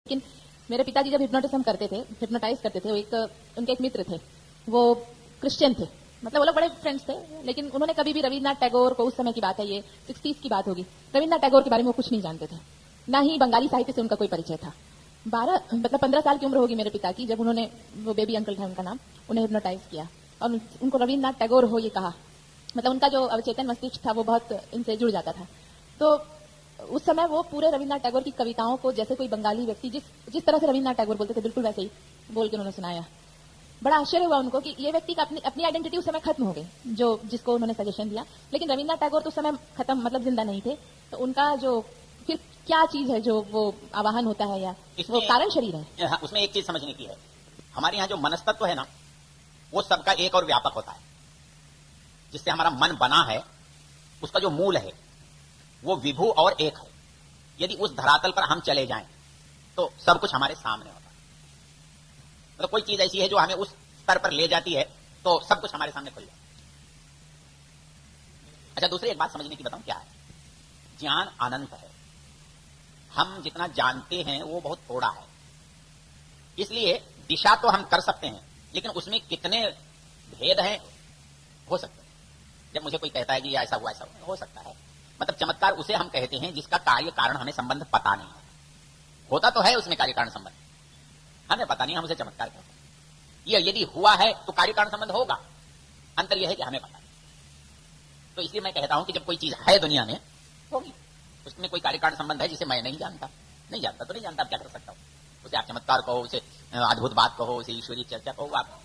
लेकिन मेरे पिताजी जब हिप्नोटिज्म करते थे, हिप्नोटाइज करते थे, उनके एक मित्र थे, वो क्रिश्चियन थे, मतलब वो लोग बड़े फ्रेंड्स थे, लेकिन उन्होंने कभी भी रविन्द्रनाथ टैगोर को, उस समय की बात है, ये 60s की बात होगी, रविन्द्रनाथ टैगोर के बारे में वो कुछ नहीं जानते थे, ना ही बंगाली साहित्य से उनका कोई परिचय था। 15 साल की उम्र होगी मेरे पिता की जब उन्होंने, वो बेबी अंकल था उनका नाम, उन्हें हिप्नोटाइज किया और उनको रविन्द्रनाथ टैगोर हो ये कहा, मतलब उनका जो अवचेतन मस्तिष्क था वो बहुत इनसे जुड़ जाता था। तो उस समय वो पूरे रविन्द्रनाथ टैगोर की कविताओं को, जैसे कोई बंगाली व्यक्ति जिस तरह से रविन्द्रनाथ टैगोर बोलते थे, बिल्कुल वैसे ही बोल के उन्होंने सुनाया। बड़ा आश्चर्य हुआ उनको कि ये व्यक्ति का अपनी आइडेंटिटी उस समय खत्म हो गई, जिसको उन्होंने सजेशन दिया, लेकिन रविन्द्रनाथ टैगोर तो उस समय खत्म, मतलब जिंदा नहीं थे। तो उनका जो फिर क्या चीज है जो वो आवाहन होता है, या वो कारण शरीर है? हाँ, उसमें एक चीज समझने की है। हमारे यहाँ जो मनस्तत्व है ना, वो सबका एक और व्यापक होता है। जिससे हमारा मन बना है, उसका जो मूल है वो विभु और एक है। यदि उस धरातल पर हम चले जाएं तो सब कुछ हमारे सामने होता है। मतलब कोई चीज ऐसी है जो हमें उस स्तर पर ले जाती है तो सब कुछ हमारे सामने खुल जाता है। अच्छा, दूसरी एक बात समझने की बताऊं क्या है। ज्ञान अनंत है, हम जितना जानते हैं वो बहुत थोड़ा है। इसलिए दिशा तो हम कर सकते हैं, लेकिन उसमें कितने भेद हैं हो सकते हैं। जब मुझे कोई कहता है कि ऐसा हुआ, ऐसा हो सकता है, मतलब चमत्कार उसे हम कहते हैं जिसका कार्य कारण हमें संबंध पता नहीं है। होता तो है उसमें कार्य कारण संबंध, हमें पता नहीं, हम उसे चमत्कार कहते हैं। ये यदि हुआ है तो कार्य कारण संबंध होगा, अंतर यह है कि हमें पता नहीं। तो इसलिए मैं कहता हूं कि जब कोई चीज है दुनिया में, होगी, उसमें कोई कार्य कारण संबंध है जिसे मैं नहीं जानता तो नहीं जानता, क्या कर सकता हूं। उसे आप चमत्कार कहो, उसे अद्भुत बात कहो, उसे ईश्वरीय चर्चा कहो, आप